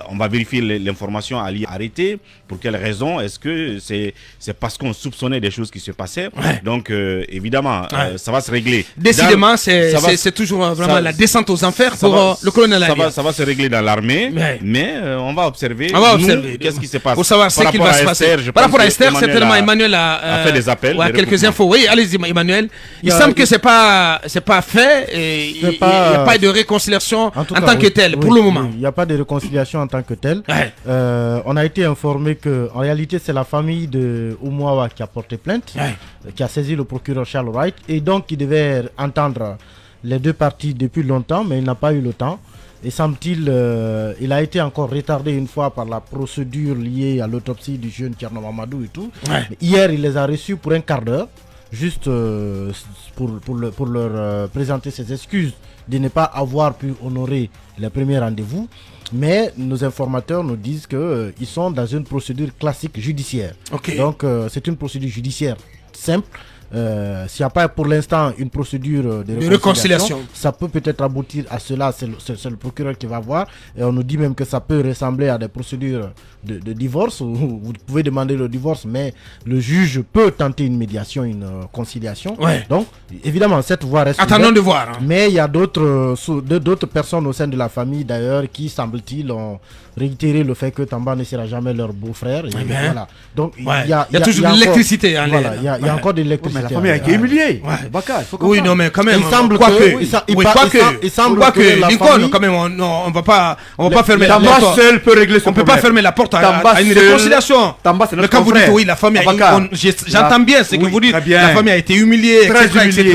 on va vérifier l'information à arrêter. Pour quelle raison? Est-ce que c'est parce qu'on soupçonnait des choses qui se passaient? Donc, évidemment, ça va se régler. Décidément, c'est toujours vraiment la descente aux enfers pour le colonel Alia. Ça va se régler dans l'armée, mais on va observer. Qu'est-ce qui se passe. Pour savoir ce qu'il va se passer. Par rapport à Esther, certainement, Emmanuel a fait des appels. Quelques infos. Oui, allez-y, Emmanuel. Il semble que c'est pas fait. Et il n'y a pas de réconciliation en tant que telle pour le moment. Il n'y a pas de réconciliation en tant que telle. On a été informé que en réalité c'est la famille de Oumoua qui a porté plainte, qui a saisi le procureur Charles Wright et donc qui devait entendre les deux parties depuis longtemps, mais il n'a pas eu le temps. Et semble-t-il, il a été encore retardé une fois par la procédure liée à l'autopsie du jeune Thierno Mamadou et tout. Hier, il les a reçus pour un quart d'heure, juste pour leur présenter ses excuses de ne pas avoir pu honorer les premiers rendez-vous. Mais nos informateurs nous disent qu'ils sont dans une procédure classique judiciaire. Donc, c'est une procédure judiciaire simple. S'il n'y a pas pour l'instant une procédure de réconciliation, ça peut peut-être aboutir à cela. C'est le procureur qui va voir. Et on nous dit même que ça peut ressembler à des procédures de divorce. Où vous pouvez demander le divorce, mais le juge peut tenter une médiation, une conciliation. Donc, évidemment, cette voie reste attendons ouverte, de voir. Mais il y a d'autres personnes au sein de la famille, d'ailleurs, qui, semble-t-il, ont réitéré le fait que Tamba ne sera jamais leur beau-frère. Voilà. Donc, il y a toujours de l'électricité. Il y a encore de l'électricité. Mais la famille a été humiliée. Baka, oui, non, mais quand même. Il semble que la famille, quand même, on va pas fermer la porte. Tamba seul peut régler son problème. On peut pas fermer la porte à une réconciliation. Tamba, c'est notre quand vous dites oui, la famille, j'entends bien ce que vous dites. La famille a été humiliée, etc.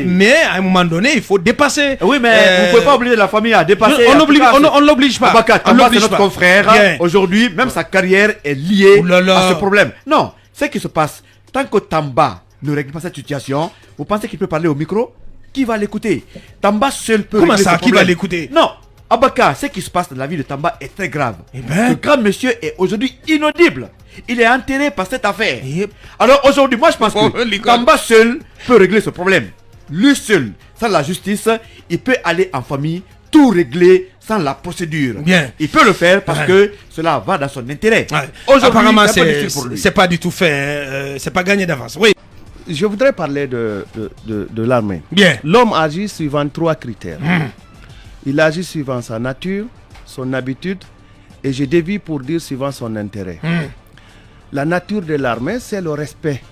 Mais à un moment donné, il faut dépasser. Oui, mais vous pouvez pas obliger la famille à dépasser. On l'oblige pas. Tamba, c'est notre confrère. Aujourd'hui, même sa carrière est liée à ce problème. Non, ce qui se passe. Tant que Tamba ne règle pas cette situation, vous pensez qu'il peut parler au micro? Qui va l'écouter? Tamba seul peut régler ce problème. Qui va l'écouter? Non, Abaka, ce qui se passe dans la vie de Tamba est très grave. Ce grand monsieur est aujourd'hui inaudible. Il est enterré par cette affaire. Alors aujourd'hui, moi je pense que Tamba seul peut régler ce problème. Lui seul, sans la justice, il peut aller en famille, tout régler sans la procédure. Il peut le faire parce que cela va dans son intérêt. Apparemment, c'est pas du tout fait. C'est pas gagné d'avance. Oui. Je voudrais parler de l'armée. L'homme agit suivant 3 critères. Il agit suivant sa nature, son habitude et je dévie pour dire suivant son intérêt. La nature de l'armée, c'est le respect.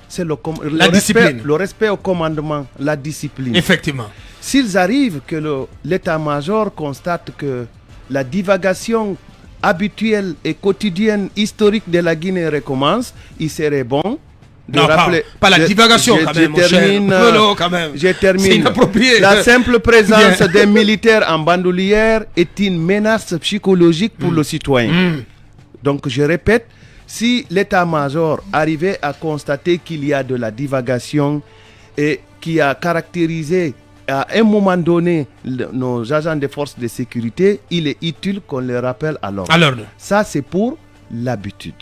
C'est la discipline. Le respect au commandement, la discipline. Effectivement. S'ils arrivent que l'état-major constate que la divagation habituelle et quotidienne historique de la Guinée recommence, il serait bon de rappeler. Pas la divagation quand même. Je termine. C'est inapproprié. La simple présence des militaires en bandoulière est une menace psychologique pour le citoyen. Donc je répète, si l'état-major arrivait à constater qu'il y a de la divagation et qui a caractérisé à un moment donné nos agents des forces de sécurité, il est utile qu'on les rappelle à l'ordre. Ça, c'est pour l'habitude.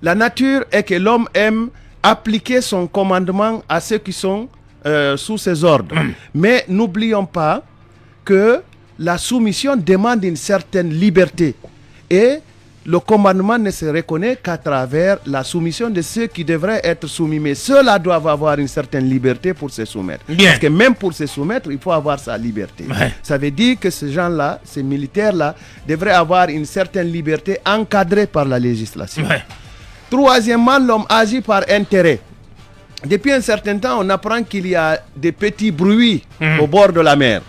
La nature est que l'homme aime appliquer son commandement à ceux qui sont sous ses ordres. Mais n'oublions pas que la soumission demande une certaine liberté. Et le commandement ne se reconnaît qu'à travers la soumission de ceux qui devraient être soumis. Mais ceux-là doivent avoir une certaine liberté pour se soumettre. Parce que même pour se soumettre, il faut avoir sa liberté. Ça veut dire que ces gens-là, ces militaires-là, devraient avoir une certaine liberté encadrée par la législation. Troisièmement, l'homme agit par intérêt. Depuis un certain temps, on apprend qu'il y a des petits bruits au bord de la mer.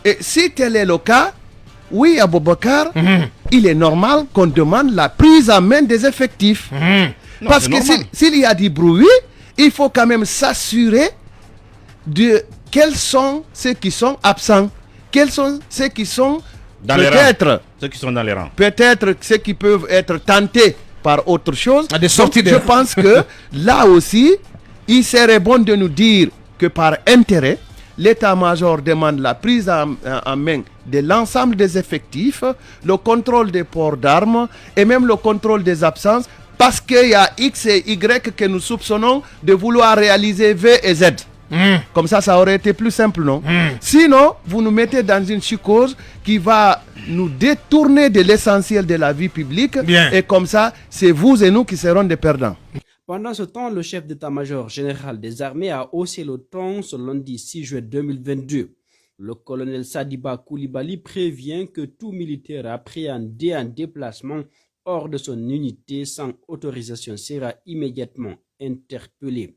Et si tel est le cas, oui, Aboubakar, il est normal qu'on demande la prise en main des effectifs. Parce que s'il y a du bruit, il faut quand même s'assurer de quels sont ceux qui sont absents, quels sont ceux qui sont peut-être ceux qui sont dans les rangs. Peut-être ceux qui peuvent être tentés par autre chose. Donc, je pense que là aussi, il serait bon de nous dire que par intérêt, l'état-major demande la prise en main de l'ensemble des effectifs, le contrôle des ports d'armes et même le contrôle des absences, parce qu'il y a X et Y que nous soupçonnons de vouloir réaliser V et Z. Comme ça aurait été plus simple, non? Sinon, vous nous mettez dans une psychose qui va nous détourner de l'essentiel de la vie publique. Bien. Et comme ça, c'est vous et nous qui serons des perdants. Pendant ce temps, le chef d'état-major général des armées a haussé le ton ce lundi 6 juin 2022. Le colonel Sadiba Koulibaly prévient que tout militaire appréhendé en déplacement hors de son unité sans autorisation sera immédiatement interpellé.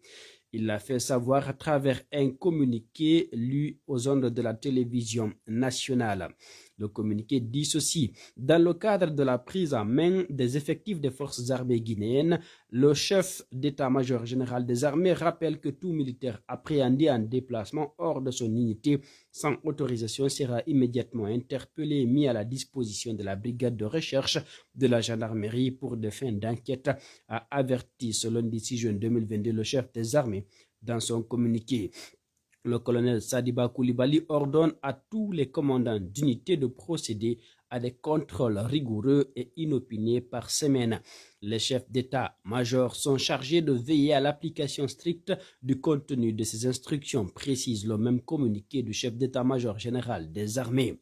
Il l'a fait savoir à travers un communiqué lu aux ondes de la télévision nationale. Le communiqué dit ceci: dans le cadre de la prise en main des effectifs des forces armées guinéennes, le chef d'état-major général des armées rappelle que tout militaire appréhendé en déplacement hors de son unité sans autorisation sera immédiatement interpellé et mis à la disposition de la brigade de recherche de la gendarmerie pour des fins d'enquête, a averti ce lundi 6 juin 2022 le chef des armées dans son communiqué. Le colonel Sadiba Koulibaly ordonne à tous les commandants d'unités de procéder à des contrôles rigoureux et inopinés par semaine. Les chefs d'état-major sont chargés de veiller à l'application stricte du contenu de ces instructions, précise le même communiqué du chef d'état-major général des armées.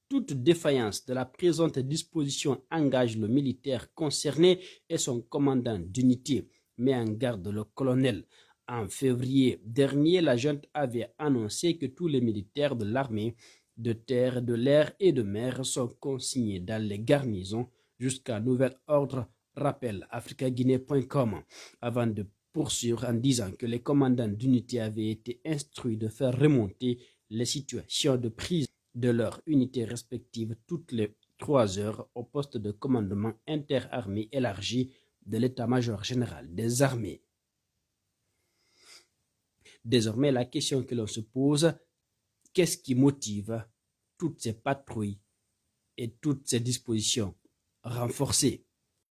Toute défaillance de la présente disposition engage le militaire concerné et son commandant d'unité, met en garde le colonel. En février dernier, la junte avait annoncé que tous les militaires de l'armée de terre, de l'air et de mer sont consignés dans les garnisons jusqu'à nouvel ordre, rappelle africaguinée.com, avant de poursuivre en disant que les commandants d'unité avaient été instruits de faire remonter les situations de prise de leurs unités respectives toutes les 3 heures au poste de commandement interarmée élargi de l'état-major général des armées. Désormais, la question que l'on se pose, qu'est-ce qui motive toutes ces patrouilles et toutes ces dispositions renforcées?